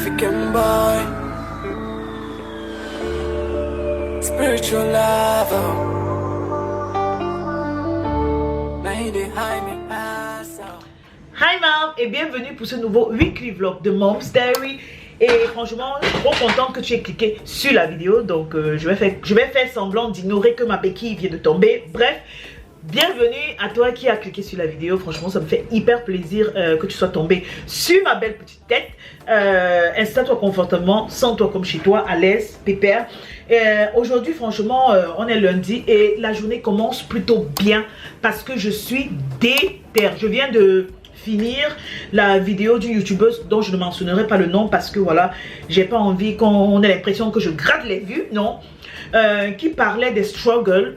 African boy, spiritual lover. Hi Mom et bienvenue pour ce nouveau weekly vlog de Mom's Diary. Et franchement, je suis trop contente que tu aies cliqué sur la vidéo. Donc je vais faire semblant d'ignorer que ma béquille vient de tomber. Bref, bienvenue à toi qui a cliqué sur la vidéo. Franchement, ça me fait hyper plaisir que tu sois tombé sur ma belle petite tête. Installe-toi confortablement, sens-toi comme chez toi, à l'aise, pépère. Aujourd'hui, franchement, on est lundi et la journée commence plutôt bien parce que je suis déter. Je viens de finir la vidéo d'une youtubeuse dont je ne mentionnerai pas le nom parce que voilà, j'ai pas envie qu'on ait l'impression que je gratte les vues, non, qui parlait des struggles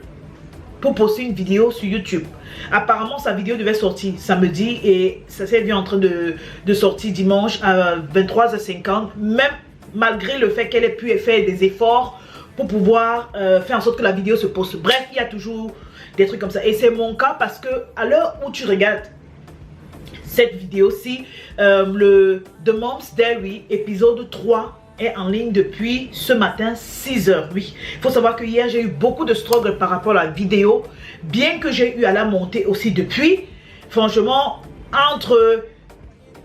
pour poster une vidéo sur YouTube. Apparemment sa vidéo devait sortir samedi et ça s'est vu en train de sortir dimanche à 23h50, même malgré le fait qu'elle ait pu faire des efforts pour pouvoir faire en sorte que la vidéo se poste. Bref, il y a toujours des trucs comme ça et c'est mon cas parce que à l'heure où tu regardes cette vidéo-ci, le The Mom's Diary épisode 3 est en ligne depuis ce matin 6h. Oui, il faut savoir que hier j'ai eu beaucoup de struggles par rapport à la vidéo, bien que j'ai eu à la monter aussi depuis. Franchement, entre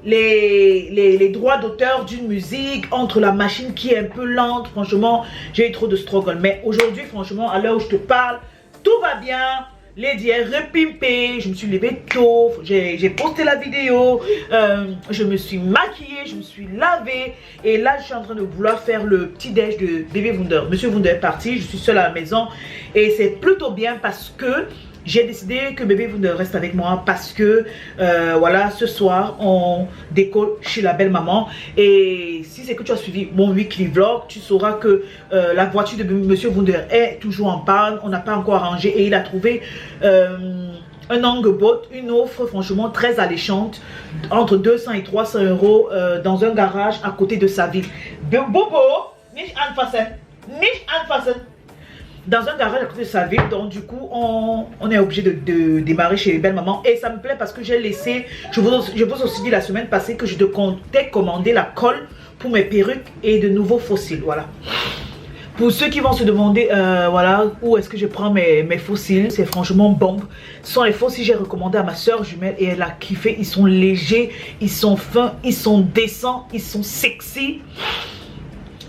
les droits d'auteur d'une musique, entre la machine qui est un peu lente, franchement j'ai eu trop de struggles. Mais aujourd'hui, franchement, à l'heure où je te parle, tout va bien. Lady est repimpée, je me suis levée tôt, j'ai posté la vidéo, je me suis maquillée, je me suis lavée et là je suis en train de vouloir faire le petit déj de bébé Wunder. Monsieur Wunder est parti, je suis seule à la maison et c'est plutôt bien parce que j'ai décidé que bébé Wunder reste avec moi parce que voilà, ce soir on décolle chez la belle maman. Et si c'est que tu as suivi mon weekly vlog, tu sauras que la voiture de monsieur Wunder est toujours en panne, on n'a pas encore arrangé et il a trouvé un Angebot, une offre franchement très alléchante, entre 200 et 300 euros dans un garage à côté de sa ville. Bobo, nicht anfassen, nicht anfassen. Dans un garage à côté de sa ville, donc du coup on est obligé de démarrer chez les belles mamans et ça me plaît parce que j'ai laissé, je vous aussi dit la semaine passée que je te comptais commander la colle pour mes perruques et de nouveaux fossiles. Voilà, pour ceux qui vont se demander voilà où est-ce que je prends mes fossiles, c'est franchement bombe. Ce sont les fossiles que j'ai recommandés à ma soeur jumelle et elle a kiffé. Ils sont légers, ils sont fins, ils sont décents, ils sont sexy,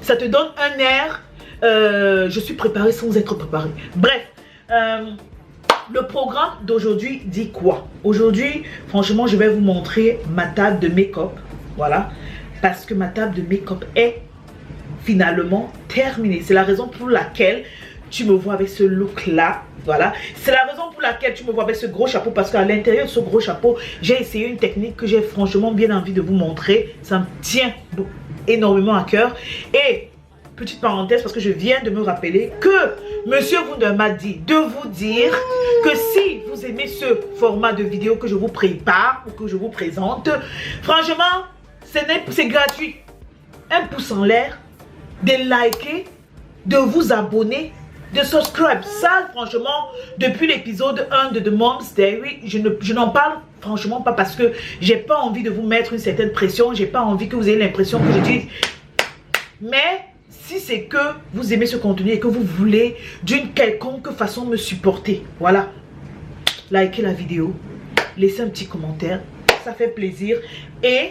ça te donne un air je suis préparée sans être préparée. Bref, le programme d'aujourd'hui dit quoi? Aujourd'hui, franchement, je vais vous montrer ma table de make-up. Voilà, parce que ma table de make-up est finalement terminée. C'est la raison pour laquelle tu me vois avec ce look là. Voilà, c'est la raison pour laquelle tu me vois avec ce gros chapeau, parce qu'à l'intérieur de ce gros chapeau, j'ai essayé une technique que j'ai franchement bien envie de vous montrer. Ça me tient énormément à cœur. Et petite parenthèse, parce que je viens de me rappeler que monsieur Wunder m'a dit de vous dire que si vous aimez ce format de vidéo que je vous prépare ou que je vous présente, franchement, c'est gratuit. Un pouce en l'air, de liker, de vous abonner, de subscribe. Ça, franchement, depuis l'épisode 1 de The Mom's Diary, je n'en parle franchement pas parce que j'ai pas envie de vous mettre une certaine pression. J'ai pas envie que vous ayez l'impression que je dis. Mais si c'est que vous aimez ce contenu et que vous voulez d'une quelconque façon me supporter, voilà, likez la vidéo, laissez un petit commentaire, ça fait plaisir. Et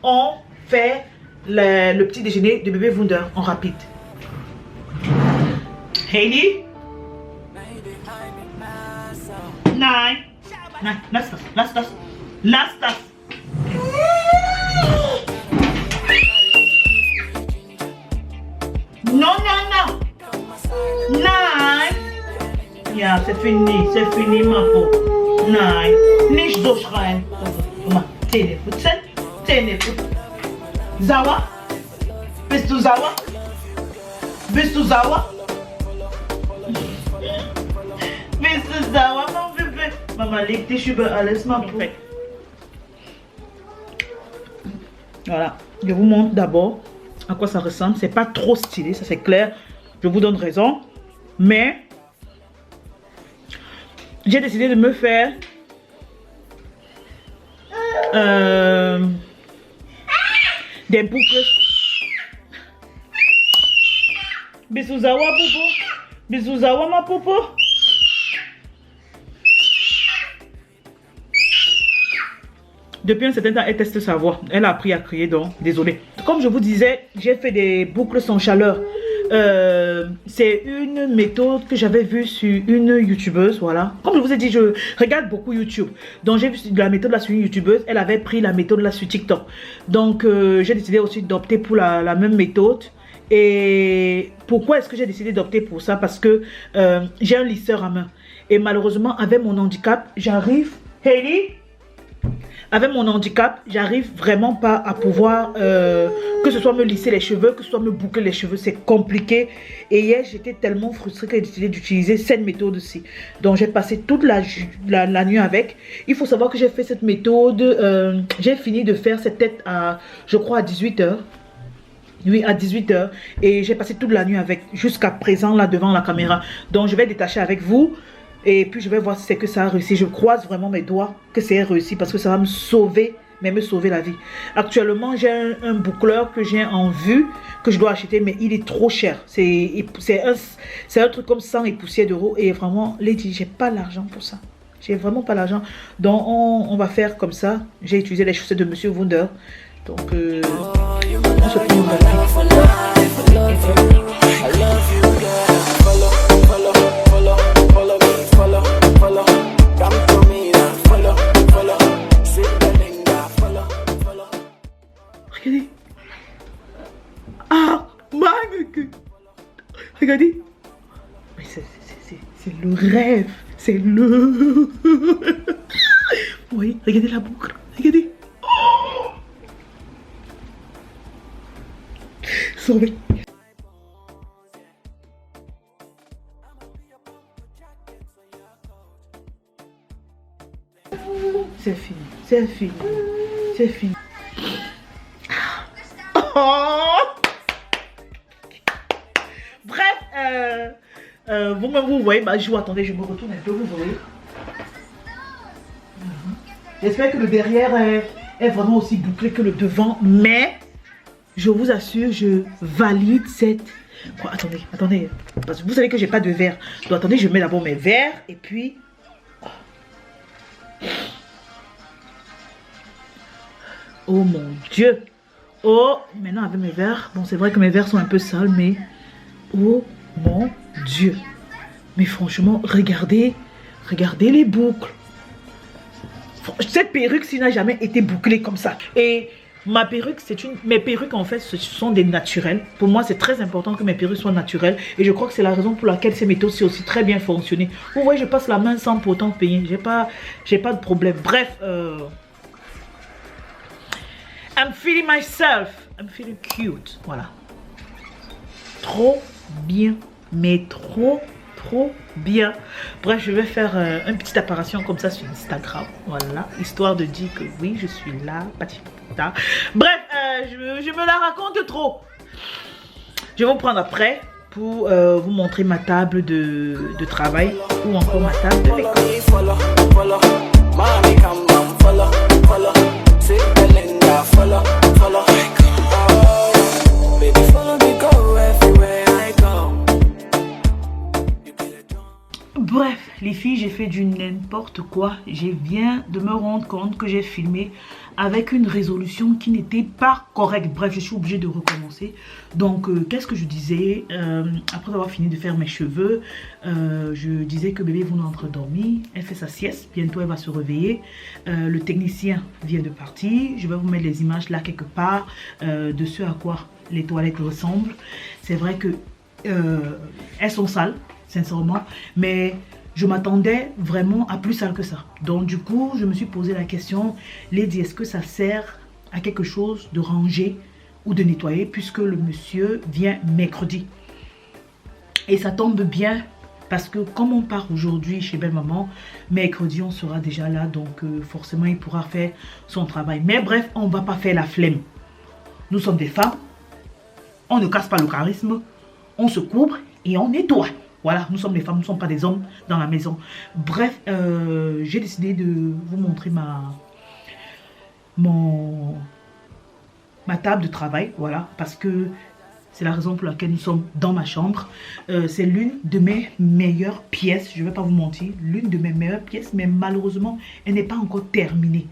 on fait le petit déjeuner de bébé Wunder en rapide. Heidi, nein, nein, lass das. Non. Ja, c'est fini, ma peau. Nein, nicht so schreien. Zähne putzen. Sauer? Bist du sauer? Bist du sauer, mon bébé? Maman, leg dich über alles, ma peau. Voilà, je vous montre d'abord à quoi ça ressemble. C'est pas trop stylé, ça c'est clair, je vous donne raison, mais j'ai décidé de me faire des boucles Bisous Zawa Popo. Bisous Zawa ma Popo. Depuis un certain temps, elle teste sa voix. Elle a appris à crier, donc désolé. Comme je vous disais, j'ai fait des boucles sans chaleur. C'est une méthode que j'avais vue sur une youtubeuse, voilà. Comme je vous ai dit, je regarde beaucoup YouTube. Donc j'ai vu la méthode là sur une youtubeuse. Elle avait pris la méthode là sur TikTok. Donc j'ai décidé aussi d'opter pour la même méthode. Et pourquoi est-ce que j'ai décidé d'opter pour ça? Parce que j'ai un lisseur à main. Et malheureusement, avec mon handicap, j'arrive... Hailey, avec mon handicap, j'arrive vraiment pas à pouvoir, que ce soit me lisser les cheveux, que ce soit me boucler les cheveux, c'est compliqué. Et hier, j'étais tellement frustrée que j'ai décidé d'utiliser cette méthode-ci. Donc, j'ai passé toute la nuit avec. Il faut savoir que j'ai fait cette méthode, j'ai fini de faire cette tête à, je crois, à 18 h. Oui, à 18 h. Et j'ai passé toute la nuit avec, jusqu'à présent, là, devant la caméra. Donc, je vais détacher avec vous. Et puis je vais voir si c'est que ça a réussi. Je croise vraiment mes doigts que c'est réussi parce que ça va me sauver, mais me sauver la vie. Actuellement, j'ai un boucleur que j'ai en vue, que je dois acheter, mais il est trop cher. C'est un truc comme 100 et poussière d'euros. Et vraiment, Lady, j'ai pas l'argent pour ça. J'ai vraiment pas l'argent. Donc on va faire comme ça. J'ai utilisé les chaussettes de Monsieur Wunder. Donc on se prend regardez. Ah, magnifique. Regardez. Mais c'est le rêve. C'est le... Oui, regardez la boucle. Regardez. Oh. Sauvé. C'est fini. C'est fini. C'est fini. Oh. Bref, vous-même vous voyez ma joue. Attendez, je me retourne un peu, vous voyez. J'espère que le derrière est vraiment aussi bouclé que le devant, mais je vous assure, je valide cette... Quoi, attendez, parce que vous savez que j'ai pas de verre. Donc attendez, je mets d'abord mes verres et puis... Oh mon Dieu. Oh, maintenant avec mes verres, bon c'est vrai que mes verres sont un peu sales, mais oh mon Dieu. Mais franchement, regardez les boucles. Cette perruque, s'il n'a jamais été bouclée comme ça. Et ma perruque, mes perruques en fait, ce sont des naturels. Pour moi, c'est très important que mes perruques soient naturelles. Et je crois que c'est la raison pour laquelle ces méthodes ont aussi très bien fonctionné. Vous voyez, je passe la main sans pourtant payer. J'ai pas de problème. Bref, I'm feeling myself. I'm feeling cute. Voilà. Trop bien. Mais trop bien. Bref, je vais faire une petite apparition comme ça sur Instagram. Voilà. Histoire de dire que oui, je suis là. Patipata. Bref, je me la raconte trop. Je vais vous prendre après pour vous montrer ma table de travail ou encore ma table de l'école. Bref, les filles, j'ai fait du n'importe quoi. Je viens de me rendre compte que j'ai filmé avec une résolution qui n'était pas correcte. Bref, je suis obligée de recommencer. Donc, qu'est-ce que je disais après avoir fini de faire mes cheveux, je disais que bébé vous entre dormir. Elle fait sa sieste. Bientôt, elle va se réveiller. Le technicien vient de partir. Je vais vous mettre les images là quelque part de ce à quoi les toilettes ressemblent. C'est vrai que elles sont sales, sincèrement, mais je m'attendais vraiment à plus sale que ça. Donc du coup, je me suis posé la question, Lady, est-ce que ça sert à quelque chose de ranger ou de nettoyer puisque le monsieur vient mercredi? Et ça tombe bien parce que comme on part aujourd'hui chez Belle Maman, mercredi on sera déjà là, donc forcément il pourra faire son travail. Mais bref, on ne va pas faire la flemme. Nous sommes des femmes, on ne casse pas le charisme, on se couvre et on nettoie. Voilà, nous sommes des femmes, nous ne sommes pas des hommes dans la maison. Bref, j'ai décidé de vous montrer ma table de travail. Voilà, parce que C'est la raison pour laquelle nous sommes dans ma chambre. C'est l'une de mes meilleures pièces, je ne vais pas vous mentir, l'une de mes meilleures pièces, mais malheureusement, elle n'est pas encore terminée.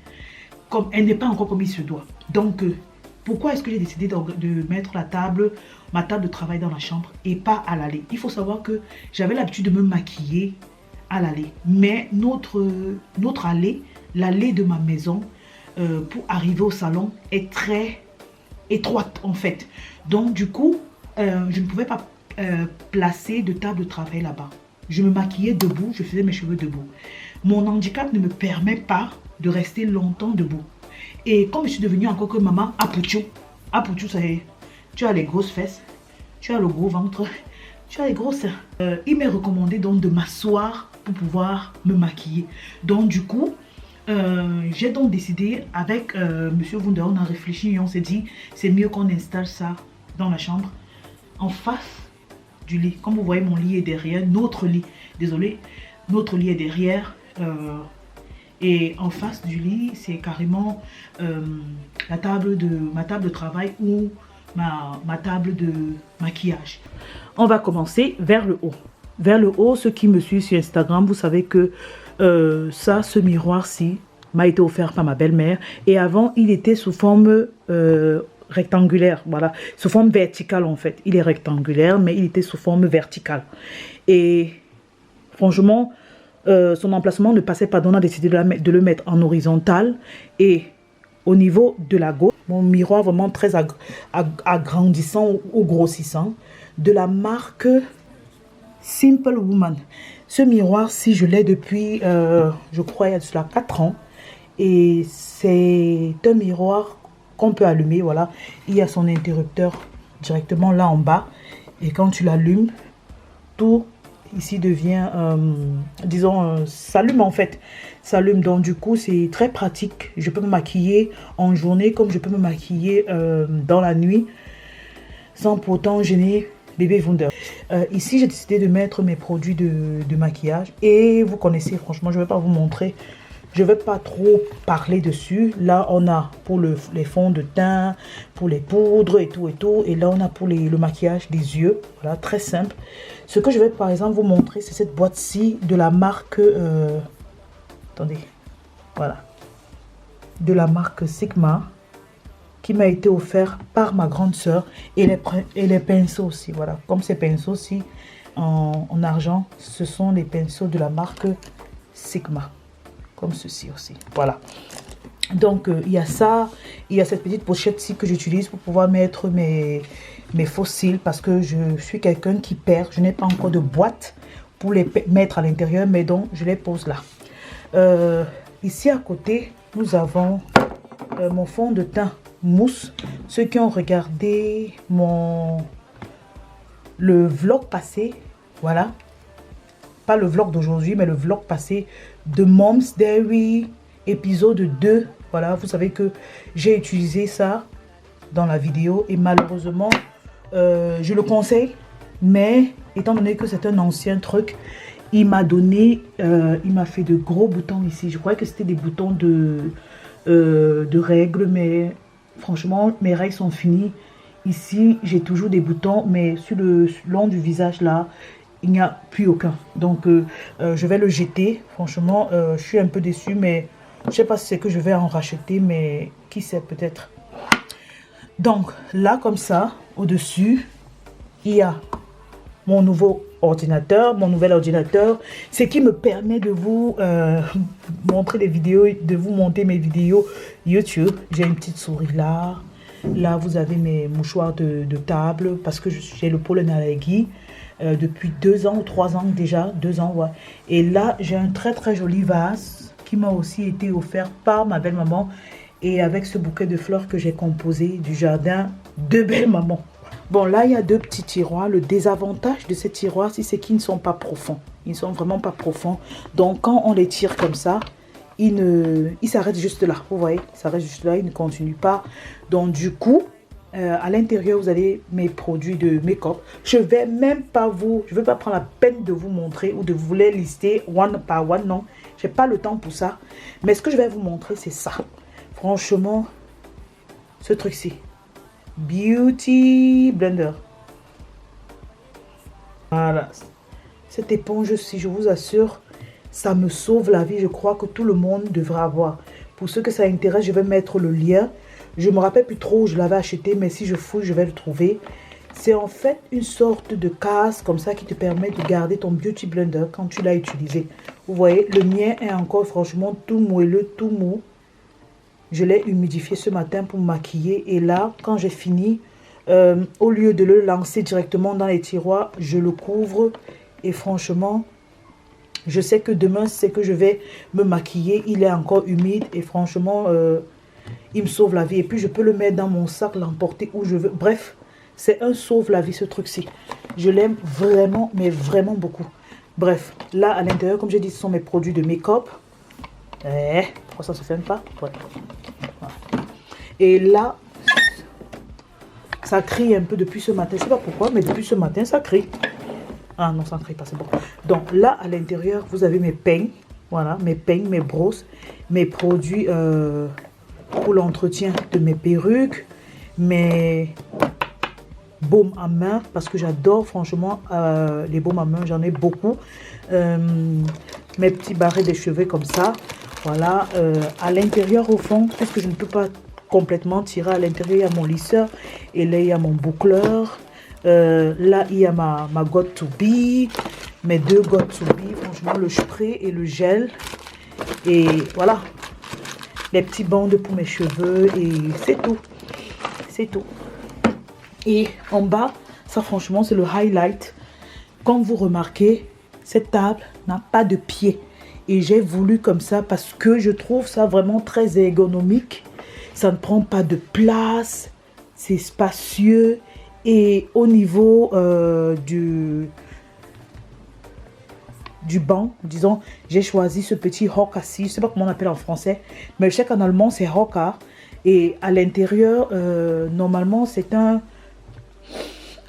Elle n'est pas encore comme il se doit. Donc, pourquoi est-ce que j'ai décidé de mettre ma table de travail dans la chambre et pas à l'allée? Il faut savoir que j'avais l'habitude de me maquiller à l'allée. Mais notre allée, l'allée de ma maison, pour arriver au salon, est très étroite en fait. Donc du coup, je ne pouvais pas placer de table de travail là-bas. Je me maquillais debout, je faisais mes cheveux debout. Mon handicap ne me permet pas de rester longtemps debout. Et comme je suis devenue encore que maman Apouchou, ça y est, tu as les grosses fesses, tu as le gros ventre, tu as les gros seins. Il m'est recommandé donc de m'asseoir pour pouvoir me maquiller. Donc du coup, j'ai donc décidé avec Monsieur Wunder, on a réfléchi et on s'est dit c'est mieux qu'on installe ça dans la chambre en face du lit. Comme vous voyez, mon lit est derrière, notre lit, désolé, notre lit est derrière et en face du lit c'est carrément ma table de travail ou ma table de maquillage. On va commencer vers le haut. Vers le haut, ceux qui me suivent sur Instagram, vous savez que ce miroir-ci m'a été offert par ma belle-mère. Et avant, il était sous forme rectangulaire, voilà, sous forme verticale en fait. Il est rectangulaire, mais il était sous forme verticale. Et franchement, son emplacement ne passait pas. Donc on a décidé de le mettre en horizontal. Et au niveau de la gauche, mon miroir vraiment très agrandissant ou grossissant, de la marque Simple Woman. Ce miroir, si je l'ai depuis, je crois, il y a cela 4 ans. Et c'est un miroir qu'on peut allumer, voilà. Il y a son interrupteur directement là en bas. Et quand tu l'allumes, tout ici devient, disons, s'allume en fait. S'allume, donc du coup, c'est très pratique. Je peux me maquiller en journée comme je peux me maquiller dans la nuit sans pourtant gêner bébé Wunder. Ici, j'ai décidé de mettre mes produits de maquillage. Et vous connaissez, franchement, je ne vais pas vous montrer. Je ne vais pas trop parler dessus. Là, on a pour les fonds de teint, pour les poudres et tout et tout. Et là, on a pour le maquillage des yeux. Voilà, très simple. Ce que je vais par exemple vous montrer, c'est cette boîte-ci de la marque... attendez. Voilà. De la marque Sigma, qui m'a été offert par ma grande sœur, et les pinceaux aussi, voilà, comme ces pinceaux-ci en argent, ce sont les pinceaux de la marque Sigma, comme ceci aussi, voilà. Donc il y a ça, il y a cette petite pochette-ci que j'utilise pour pouvoir mettre mes fossiles, parce que je suis quelqu'un qui perd, je n'ai pas encore de boîte pour les mettre à l'intérieur, mais donc je les pose là. Ici à côté, nous avons mon fond de teint mousse. Ceux qui ont regardé le vlog passé, voilà, pas le vlog d'aujourd'hui mais le vlog passé de Mom's Diary épisode 2, voilà, vous savez que j'ai utilisé ça dans la vidéo et malheureusement je le conseille, mais étant donné que c'est un ancien truc, il m'a donné, il m'a fait de gros boutons ici. Je croyais que c'était des boutons de règles, mais franchement, mes règles sont finies. Ici, j'ai toujours des boutons, mais sur le long du visage, là, il n'y a plus aucun. Donc, je vais le jeter. Franchement, je suis un peu déçue, mais je ne sais pas si c'est que je vais en racheter, mais qui sait, peut-être. Donc, là, comme ça, au-dessus, il y a mon nouveau ordinateur, mon nouvel ordinateur, ce qui me permet de vous montrer des vidéos, de vous monter mes vidéos YouTube. J'ai une petite souris là. Là, vous avez mes mouchoirs de table parce que j'ai le pollen allergie depuis 2 ans ou 3 ans déjà, 2 ans, ouais. Et là, j'ai un très très joli vase qui m'a aussi été offert par ma belle-maman et avec ce bouquet de fleurs que j'ai composé du jardin de belle-maman. Bon, là, il y a 2 petits tiroirs. Le désavantage de ces tiroirs, c'est qu'ils ne sont pas profonds. Ils ne sont vraiment pas profonds. Donc, quand on les tire comme ça, ils s'arrêtent juste là. Vous voyez, ils s'arrêtent juste là, ils ne continuent pas. Donc, du coup, à l'intérieur, vous avez mes produits de make-up. Je ne vais même pas je ne vais pas prendre la peine de vous montrer ou de vous les lister one par one. Non, je n'ai pas le temps pour ça. Mais ce que je vais vous montrer, c'est ça. Franchement, ce truc-ci. Beauty Blender. Voilà. Cette éponge-ci, je vous assure, ça me sauve la vie. Je crois que tout le monde devrait avoir. Pour ceux que ça intéresse, je vais mettre le lien. Je me rappelle plus trop où je l'avais acheté, mais si je fouille, je vais le trouver. C'est en fait une sorte de casse comme ça qui te permet de garder ton beauty blender quand tu l'as utilisé. Vous voyez, le mien est encore franchement tout moelleux, tout mou. Je l'ai humidifié ce matin pour me maquiller. Et là, quand j'ai fini, au lieu de le lancer directement dans les tiroirs, je le couvre. Et franchement, je sais que demain, c'est que je vais me maquiller. Il est encore humide et franchement, il me sauve la vie. Et puis, je peux le mettre dans mon sac, l'emporter où je veux. Bref, c'est un sauve-la-vie ce truc-ci. Je l'aime vraiment, mais vraiment beaucoup. Bref, là, à l'intérieur, comme j'ai dit, ce sont mes produits de make-up. Pourquoi ça ne se ferme pas? Ouais. Voilà. Et là, ça crie un peu depuis ce matin. Je ne sais pas pourquoi, mais depuis ce matin, ça crie. Ah non, ça ne crie pas, c'est bon. Donc là, à l'intérieur, vous avez mes peignes. Voilà, mes peignes, mes brosses, mes produits pour l'entretien de mes perruques, mes baumes à main, parce que j'adore franchement les baumes à main, j'en ai beaucoup. Mes petits barrets de cheveux comme ça. Voilà, à l'intérieur au fond, puisque je ne peux pas complètement tirer, à l'intérieur il y a mon lisseur et là il y a mon boucleur. Là il y a ma got to be, mes deux got to be, franchement le spray et le gel. Et voilà, les petits bandes pour mes cheveux et c'est tout. C'est tout. Et en bas, ça franchement c'est le highlight. Comme vous remarquez, cette table n'a pas de pied. Et j'ai voulu comme ça parce que je trouve ça vraiment très ergonomique. Ça ne prend pas de place. C'est spacieux. Et au niveau du banc, disons, j'ai choisi ce petit hock assis. Je ne sais pas comment on appelle en français. Mais je sais qu'en allemand, c'est hocker. Et à l'intérieur, normalement, c'est un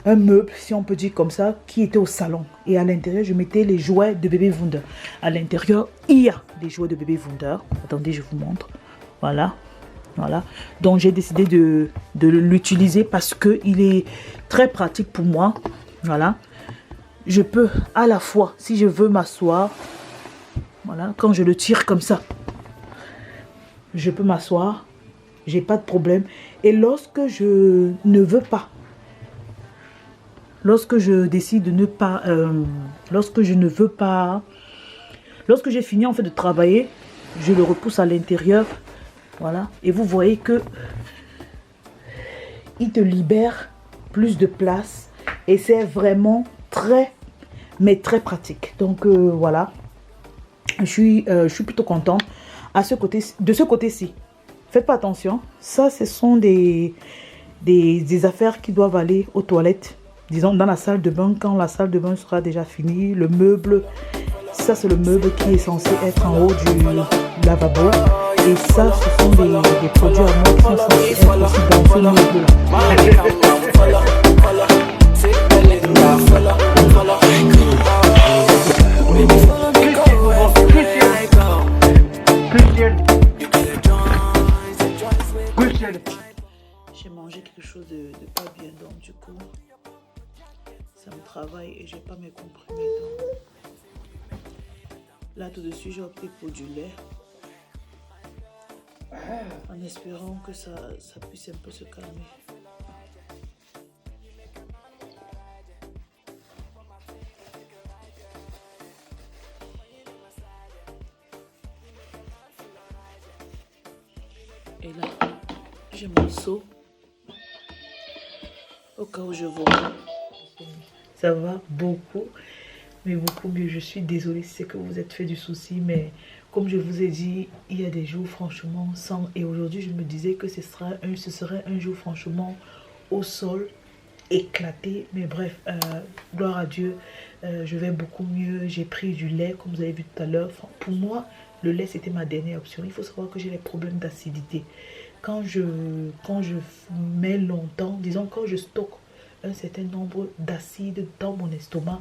meuble, si on peut dire comme ça, qui était au salon. Et à l'intérieur, je mettais les jouets de bébé Wunder. À l'intérieur, il y a des jouets de bébé Wunder. Attendez, je vous montre. Voilà. Voilà. Donc, j'ai décidé de l'utiliser parce qu'il est très pratique pour moi. Voilà. Je peux à la fois, si je veux m'asseoir, voilà, quand je le tire comme ça, je peux m'asseoir. J'ai pas de problème. Et lorsque je ne veux pas, lorsque je décide de ne pas, lorsque j'ai fini en fait de travailler, je le repousse à l'intérieur, voilà. Et vous voyez que il te libère plus de place et c'est vraiment très, mais très pratique. Donc voilà, je suis plutôt contente. De ce côté-ci, faites pas attention. Ça, ce sont des affaires qui doivent aller aux toilettes. Disons dans la salle de bain, quand la salle de bain sera déjà finie, le meuble, ça c'est le meuble qui est censé être en haut du lavabo. Et ça, ce sont des produits à moi qui sont censés être aussi dans ce meuble-là. J'ai mangé quelque chose de pas bien, donc du coup ça me travaille et j'ai pas mes comprimés. Donc là tout de suite j'ai opté pour du lait en espérant que ça puisse un peu se calmer. Et là j'ai mon seau au cas où je vois. Ça va beaucoup, mais beaucoup mieux. Je suis désolée si c'est que vous êtes fait du souci, mais comme je vous ai dit, il y a des jours franchement sans. Et aujourd'hui, je me disais que ce serait un jour franchement au sol, éclaté. Mais bref, gloire à Dieu, je vais beaucoup mieux. J'ai pris du lait, comme vous avez vu tout à l'heure. Pour moi, le lait, c'était ma dernière option. Il faut savoir que j'ai des problèmes d'acidité. Quand je mets longtemps, disons quand je stocke un certain nombre d'acides dans mon estomac,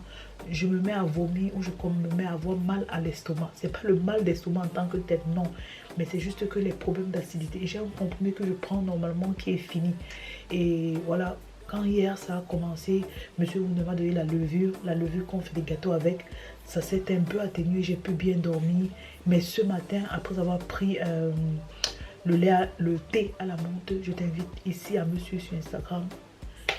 je me mets à vomir ou je me mets à avoir mal à l'estomac. C'est pas le mal d'estomac en tant que tel, non, mais c'est juste que les problèmes d'acidité. J'ai un comprimé que je prends normalement qui est fini. Et voilà, Quand hier ça a commencé, monsieur Wonder m'a donné la levure qu'on fait des gâteaux avec. Ça s'est un peu atténué, j'ai pu bien dormir. Mais ce matin, après avoir pris le thé à la menthe, je t'invite ici à me suivre sur Instagram.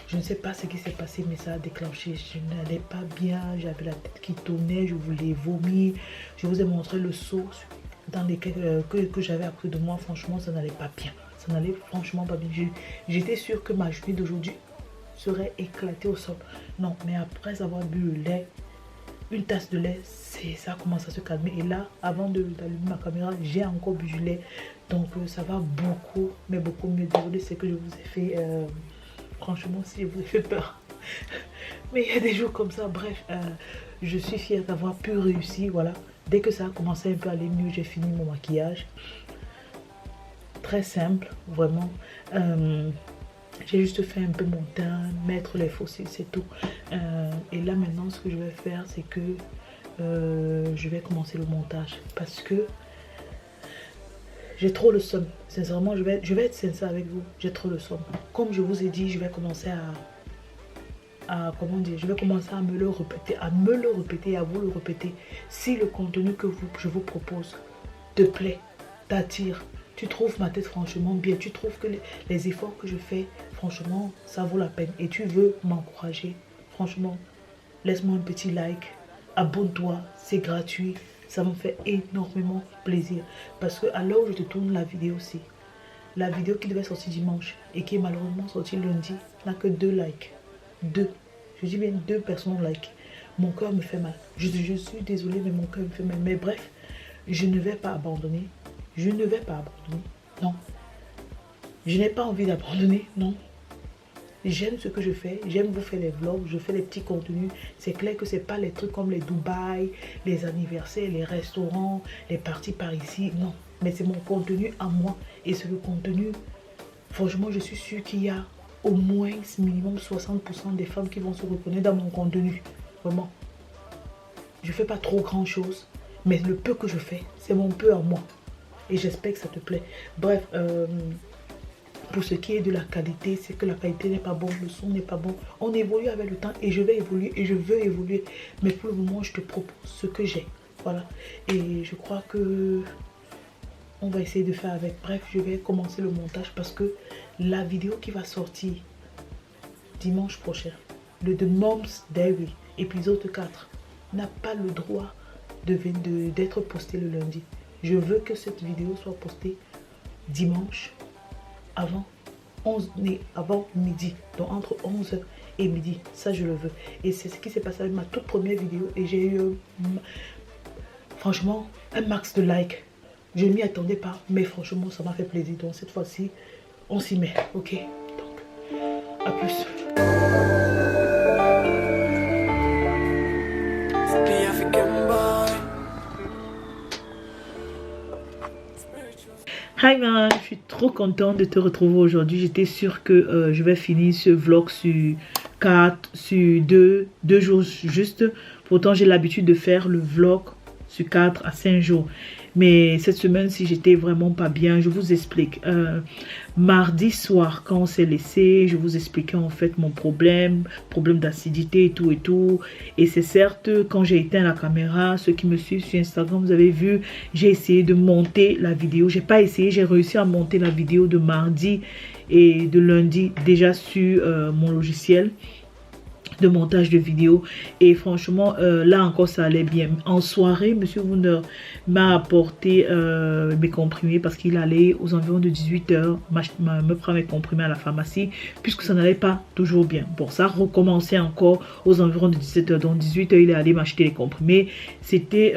Je ne sais pas ce qui s'est passé, mais ça a déclenché. Je n'allais pas bien, j'avais la tête qui tournait, je voulais vomir. Je vous ai montré le seau dans lesquels que j'avais à côté de moi. Franchement, ça n'allait pas bien. Ça n'allait franchement pas bien. J'étais sûre que ma journée d'aujourd'hui serait éclatée au sol. Non, mais après avoir bu le lait, une tasse de lait, ça commence à se calmer. Et là, avant d'allumer ma caméra, j'ai encore bu du lait. Donc ça va beaucoup, mais beaucoup mieux. Désolé, c'est que je vous ai fait... franchement, si je vous ai fait peur. Mais il y a des jours comme ça. Bref, je suis fière d'avoir pu réussir. Voilà. Dès que ça a commencé un peu à aller mieux, j'ai fini mon maquillage. Très simple, vraiment. J'ai juste fait un peu mon teint, mettre les fossiles, c'est tout. Et là maintenant, ce que je vais faire, c'est que je vais commencer le montage. Parce que j'ai trop le somme. Sincèrement, je vais être sincère avec vous. J'ai trop le somme. Comme je vous ai dit, je vais commencer comment dire, je vais commencer à me le répéter, et à vous le répéter. Si le contenu que je vous propose te plaît, t'attire, tu trouves ma tête franchement bien, tu trouves que les efforts que je fais, franchement, ça vaut la peine, et tu veux m'encourager, franchement, laisse-moi un petit like, abonne-toi, c'est gratuit, ça me fait énormément plaisir. Parce que à l'heure où je te tourne la vidéo aussi, la vidéo qui devait sortir dimanche et qui est malheureusement sortie lundi, n'a que 2 likes. 2. Je dis bien 2 personnes ont like. Mon cœur me fait mal. Je suis désolée, mais mon cœur me fait mal. Mais bref, je ne vais pas abandonner. Je ne vais pas abandonner. Non. Je n'ai pas envie d'abandonner. Non. J'aime ce que je fais. J'aime vous faire les vlogs. Je fais les petits contenus. C'est clair que ce n'est pas les trucs comme les Dubaï, les anniversaires, les restaurants, les parties par ici. Non. Mais c'est mon contenu à moi. Et c'est le contenu. Franchement, je suis sûre qu'il y a au moins minimum 60% des femmes qui vont se reconnaître dans mon contenu. Vraiment. Je ne fais pas trop grand chose. Mais le peu que je fais, c'est mon peu à moi. Et j'espère que ça te plaît. Bref, pour ce qui est de la qualité, c'est que la qualité n'est pas bonne, le son n'est pas bon. On évolue avec le temps et je vais évoluer et je veux évoluer. Mais pour le moment, je te propose ce que j'ai. Voilà. Et je crois que on va essayer de faire avec. Bref, je vais commencer le montage parce que la vidéo qui va sortir dimanche prochain, le The Mom's Diary, épisode 4, n'a pas le droit d'être posté le lundi. Je veux que cette vidéo soit postée dimanche avant midi. Donc entre 11h et midi. Ça, je le veux. Et c'est ce qui s'est passé avec ma toute première vidéo. Et j'ai eu, franchement, un max de likes. Je ne m'y attendais pas. Mais franchement, ça m'a fait plaisir. Donc cette fois-ci, on s'y met. Ok? Donc, à plus. The African boy. Hi man, je suis trop contente de te retrouver aujourd'hui. J'étais sûre que je vais finir ce vlog sur 2 jours juste. Pourtant, j'ai l'habitude de faire le vlog sur 4 à 5 jours. Mais cette semaine-ci, j'étais vraiment pas bien. Je vous explique. Mardi soir, quand on s'est laissé, je vous expliquais en fait mon problème d'acidité et tout et tout. Et c'est certes, quand j'ai éteint la caméra, ceux qui me suivent sur Instagram, vous avez vu, j'ai essayé de monter la vidéo. J'ai pas essayé, j'ai réussi à monter la vidéo de mardi et de lundi déjà sur mon logiciel de montage de vidéo. Et franchement, là encore, ça allait bien. En soirée, monsieur Wonder m'a apporté mes comprimés parce qu'il allait aux environs de 18h me prendre mes comprimés à la pharmacie puisque ça n'allait pas toujours bien. Bon, ça recommençait encore aux environs de 17h. Donc 18h, il est allé m'acheter les comprimés. C'était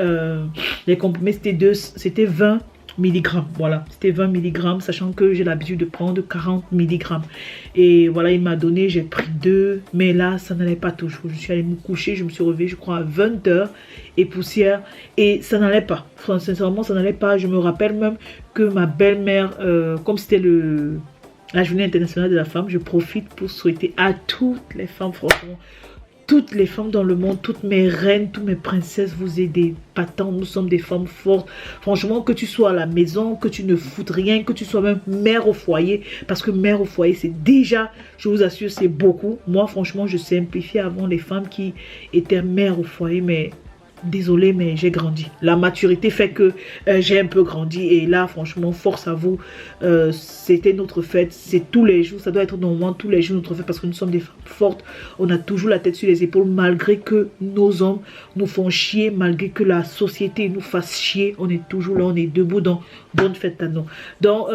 les comprimés, c'était 20 milligrammes, voilà, c'était 20 milligrammes, sachant que j'ai l'habitude de prendre 40 milligrammes. Et voilà, il m'a donné, j'ai pris 2, mais là, ça n'allait pas toujours. Je suis allée me coucher, je me suis réveillée, je crois, à 20h et poussière, et ça n'allait pas. Enfin, sincèrement, ça n'allait pas. Je me rappelle même que ma belle-mère, comme c'était la journée internationale de la femme, je profite pour souhaiter à toutes les femmes, franchement, toutes les femmes dans le monde, toutes mes reines, toutes mes princesses, vous êtes des patentes, nous sommes des femmes fortes. Franchement, que tu sois à la maison, que tu ne foutes rien, que tu sois même mère au foyer, parce que mère au foyer, c'est déjà, je vous assure, c'est beaucoup. Moi, franchement, je simplifiais avant les femmes qui étaient mères au foyer, mais désolée, mais j'ai grandi. La maturité fait que j'ai un peu grandi. Et là, franchement, force à vous. C'était notre fête. C'est tous les jours. Ça doit être normalement tous les jours notre fête parce que nous sommes des femmes fortes. On a toujours la tête sur les épaules malgré que nos hommes nous font chier, malgré que la société nous fasse chier. On est toujours là, on est debout dans bonne fête à nous. Donc,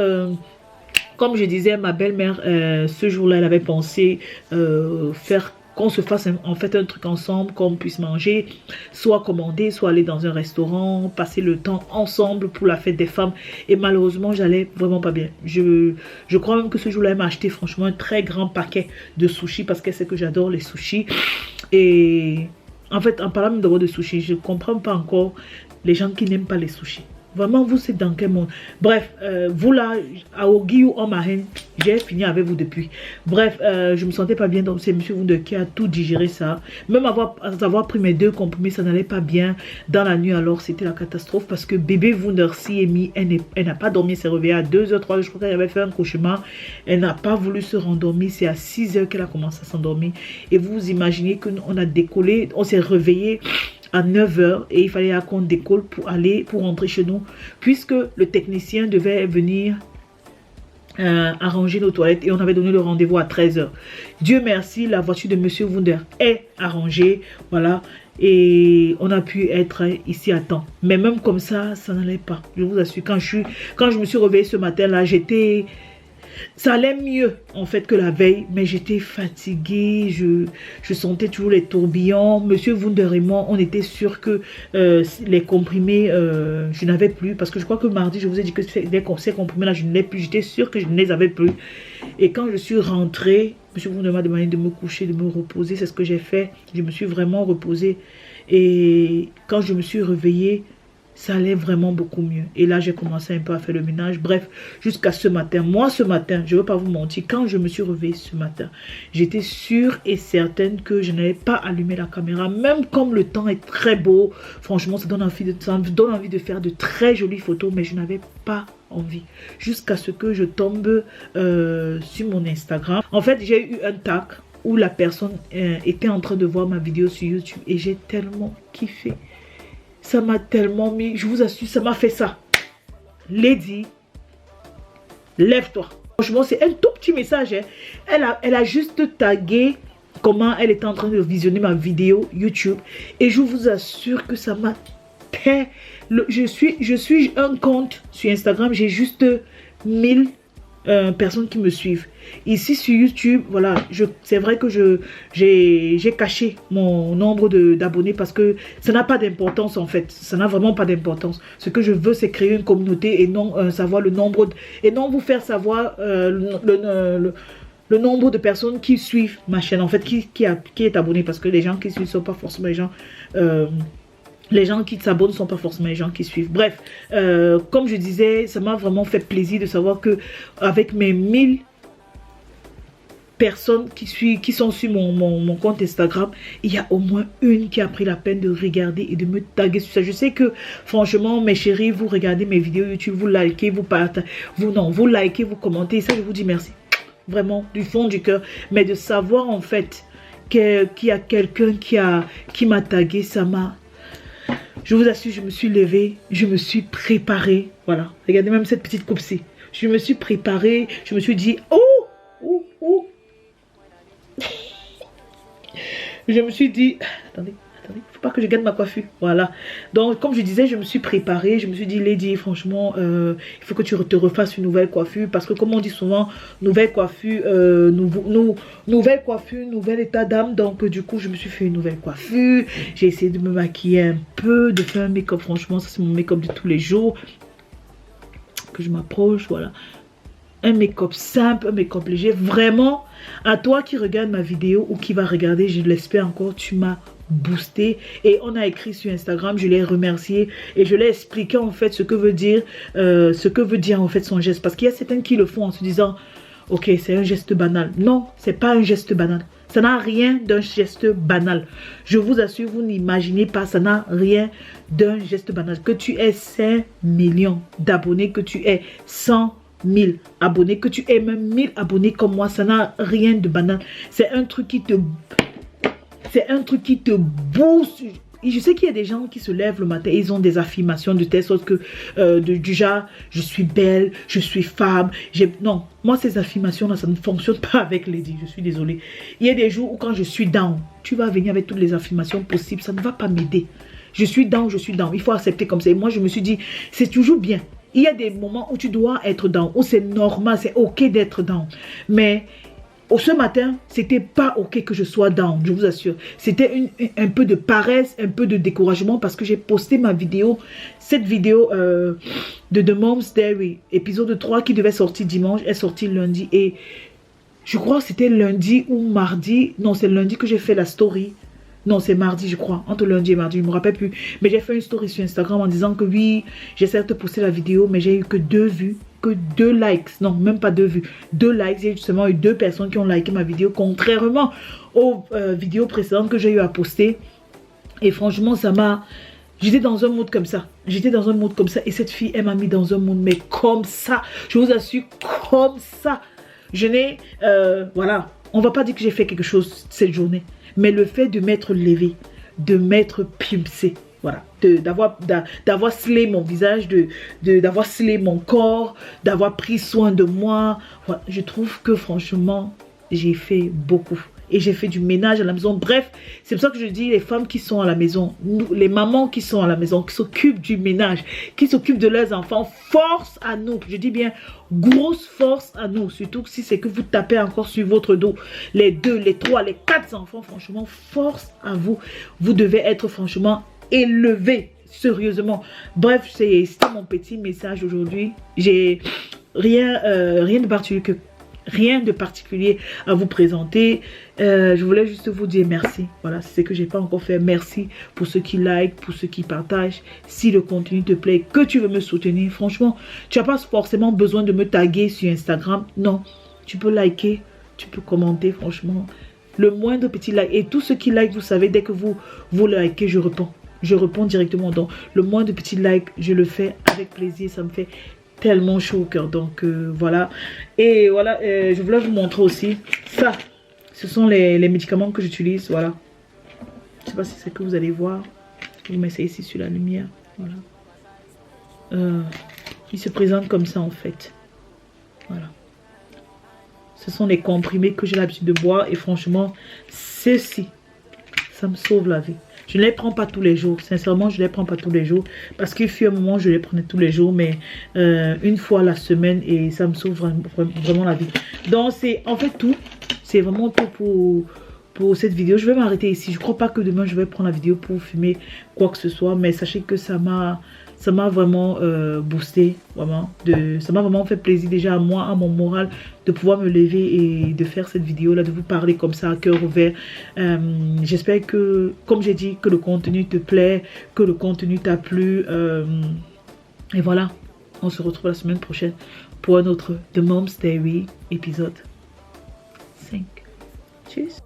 comme je disais, ma belle-mère, ce jour-là, elle avait pensé faire qu'on se fasse en fait un truc ensemble, qu'on puisse manger, soit commander, soit aller dans un restaurant, passer le temps ensemble pour la fête des femmes. Et malheureusement, j'allais vraiment pas bien. Je crois même que ce jour-là, elle m'a acheté franchement un très grand paquet de sushis parce qu'elle sait que j'adore les sushis. Et en fait, en parlant même d'abord de sushis, je comprends pas encore les gens qui n'aiment pas les sushis. Vraiment, vous, c'est dans quel monde? Bref, vous là, à Ogi ou Omahen, j'ai fini avec vous depuis. Bref, je me sentais pas bien, donc c'est monsieur Wunder qui a tout digéré ça. Même avoir pris mes 2 comprimés, ça n'allait pas bien. Dans la nuit, alors, c'était la catastrophe parce que bébé Wunder s'y est mis. Elle n'a pas dormi, elle s'est réveillée à 2h, 3h. Je crois qu'elle avait fait un cauchemar. Elle n'a pas voulu se rendormir. C'est à 6h qu'elle a commencé à s'endormir. Et vous imaginez qu'on a décollé, on s'est réveillé à 9h et il fallait qu'on décolle pour rentrer chez nous puisque le technicien devait venir arranger nos toilettes et on avait donné le rendez-vous à 13h. Dieu merci, la voiture de monsieur Wunder est arrangée, voilà, et on a pu être ici à temps. Mais même comme ça, ça n'allait pas. Je vous assure, quand je me suis réveillée ce matin là, ça allait mieux en fait que la veille, mais j'étais fatiguée, je sentais toujours les tourbillons. Monsieur Wunder et moi, on était sûr que les comprimés, je n'avais plus, parce que je crois que mardi, je vous ai dit que ces comprimés là, je ne les plus, j'étais sûre que je ne les avais plus. Et quand je suis rentrée, monsieur Wunder m'a demandé de me coucher, de me reposer, c'est ce que j'ai fait. Je me suis vraiment reposée et quand je me suis réveillée, ça allait vraiment beaucoup mieux. Et là, j'ai commencé un peu à faire le ménage. Bref, jusqu'à ce matin. Moi, ce matin, je ne veux pas vous mentir, quand je me suis réveillée ce matin, j'étais sûre et certaine que je n'avais pas allumé la caméra. Même comme le temps est très beau, franchement, ça donne envie de faire de très jolies photos, mais je n'avais pas envie. Jusqu'à ce que je tombe sur mon Instagram. En fait, j'ai eu un tag où la personne était en train de voir ma vidéo sur YouTube et j'ai tellement kiffé. Ça m'a tellement mis, je vous assure, ça m'a fait ça. Lady, lève-toi. Franchement, c'est un tout petit message. Hein. Elle a juste tagué comment elle était en train de visionner ma vidéo YouTube. Et je vous assure que ça m'a... Je suis un compte sur Instagram, j'ai juste 1000 personnes qui me suivent. Ici sur YouTube, voilà, c'est vrai que j'ai caché mon nombre d'abonnés parce que ça n'a pas d'importance en fait. Ça n'a vraiment pas d'importance. Ce que je veux, c'est créer une communauté et non savoir le nombre et non vous faire savoir le nombre de personnes qui suivent ma chaîne en fait, qui est abonné, parce que les gens qui suivent ne sont pas forcément les gens. Les gens qui s'abonnent ne sont pas forcément les gens qui suivent. Bref, comme je disais, ça m'a vraiment fait plaisir de savoir que avec mes 1000 personnes qui sont sur mon compte Instagram, il y a au moins une qui a pris la peine de regarder et de me taguer sur ça. Je sais que franchement, mes chéris, vous regardez mes vidéos YouTube, vous likez, vous partagez, vous likez, vous commentez. Ça, je vous dis merci. Vraiment, du fond du cœur. Mais de savoir en fait qu'il y a quelqu'un qui m'a tagué, ça m'a... Je vous assure, je me suis levée, je me suis préparée. Voilà, regardez même cette petite coupe-ci. Je me suis préparée, je me suis dit, oh. Je me suis dit, attendez, faut pas que je gagne ma coiffure. Voilà. Donc, comme je disais, je me suis préparée. Je me suis dit, Lady, franchement, il faut que tu te refasses une nouvelle coiffure. Parce que, comme on dit souvent, nouvelle coiffure, nouvelle coiffure, nouvel état d'âme. Donc, du coup, je me suis fait une nouvelle coiffure. J'ai essayé de me maquiller un peu, de faire un make-up. Franchement, ça, c'est mon make-up de tous les jours. Que je m'approche, voilà. Un make-up simple, un make-up léger. Vraiment, à toi qui regarde ma vidéo ou qui va regarder, je l'espère encore, tu m'as boosté. Et on a écrit sur Instagram, je l'ai remercié et je l'ai expliqué en fait ce que veut dire en fait son geste. Parce qu'il y a certains qui le font en se disant, ok, c'est un geste banal. Non, c'est pas un geste banal. Ça n'a rien d'un geste banal. Je vous assure, vous n'imaginez pas, ça n'a rien d'un geste banal. Que tu aies 5 millions d'abonnés, que tu aies 100 000 abonnés, que tu aies même 1000 abonnés comme moi, ça n'a rien de banal. C'est un truc qui te... C'est un truc qui te booste. Je sais qu'il y a des gens qui se lèvent le matin, ils ont des affirmations de telle sorte que, du genre, je suis belle, je suis femme. Non, moi ces affirmations-là, ça ne fonctionne pas avec Lady, je suis désolée. Il y a des jours où quand je suis down, tu vas venir avec toutes les affirmations possibles, ça ne va pas m'aider. Je suis down, il faut accepter comme ça. Et moi, je me suis dit, c'est toujours bien. Il y a des moments où tu dois être down, où c'est normal, c'est ok d'être down. Mais... ce matin, c'était pas ok que je sois down, je vous assure. C'était un peu de paresse, un peu de découragement parce que j'ai posté ma vidéo, cette vidéo de The Mom's Diary, épisode 3 qui devait sortir dimanche, est sortie lundi et je crois que c'était lundi ou mardi. Non, c'est lundi que j'ai fait la story. Non, c'est mardi, je crois. Entre lundi et mardi, je ne me rappelle plus. Mais j'ai fait une story sur Instagram en disant que oui, j'ai certes posté la vidéo, mais j'ai eu que 2 vues. Que 2 likes, non même pas 2 vues, 2 likes. J'ai justement eu 2 personnes qui ont liké ma vidéo, contrairement aux vidéos précédentes que j'ai eu à poster. Et franchement, ça m'a... J'étais dans un mood comme ça. J'étais dans un mood comme ça. Et cette fille, elle m'a mis dans un mood, mais comme ça. Je vous assure, comme ça. Je n'ai... voilà. On va pas dire que j'ai fait quelque chose cette journée. Mais le fait de m'être levée, de m'être pimpsée, voilà, d'avoir slay mon visage, d'avoir slay mon corps, d'avoir pris soin de moi. Voilà, je trouve que franchement, j'ai fait beaucoup. Et j'ai fait du ménage à la maison. Bref, c'est pour ça que je dis les femmes qui sont à la maison, les mamans qui sont à la maison, qui s'occupent du ménage, qui s'occupent de leurs enfants, force à nous. Je dis bien, grosse force à nous. Surtout si c'est que vous tapez encore sur votre dos. Les 2, les 3, les 4 enfants, franchement, force à vous. Vous devez être franchement élevés, sérieusement. Bref, c'était mon petit message aujourd'hui. J'ai rien de particulier à vous présenter. Je voulais juste vous dire merci. Voilà, c'est ce que j'ai pas encore fait. Merci pour ceux qui like, pour ceux qui partagent. Si le contenu te plaît, que tu veux me soutenir, franchement, tu n'as pas forcément besoin de me taguer sur Instagram. Non, tu peux liker, tu peux commenter, franchement. Le moindre petit like. Et tous ceux qui like, vous savez, dès que vous likez, je réponds. Je réponds directement. Donc, le moindre petit like, je le fais avec plaisir. Ça me fait tellement chaud au cœur. Donc voilà. Et voilà, je voulais vous montrer aussi ça. Ce sont les médicaments que j'utilise. Voilà. Je sais pas si c'est que vous allez voir. Je vous mets ça ici sur la lumière. Voilà. Il se présente comme ça en fait. Voilà. Ce sont les comprimés que j'ai l'habitude de boire. Et franchement, ceci, ça me sauve la vie. Je ne les prends pas tous les jours. Sincèrement, je ne les prends pas tous les jours. Parce qu'il fut un moment, je les prenais tous les jours. Mais une fois la semaine. Et ça me sauve vraiment la vie. Donc, c'est en fait tout. C'est vraiment tout pour cette vidéo. Je vais m'arrêter ici. Je ne crois pas que demain, je vais prendre la vidéo pour filmer quoi que ce soit. Mais sachez que ça m'a vraiment boosté. Vraiment. Ça m'a vraiment fait plaisir déjà à moi, à mon moral, de pouvoir me lever et de faire cette vidéo là, de vous parler comme ça à cœur ouvert. J'espère que, comme j'ai dit, que le contenu te plaît, que le contenu t'a plu. Et voilà, on se retrouve la semaine prochaine pour un autre The Mom's Diary épisode 5. Tchuss.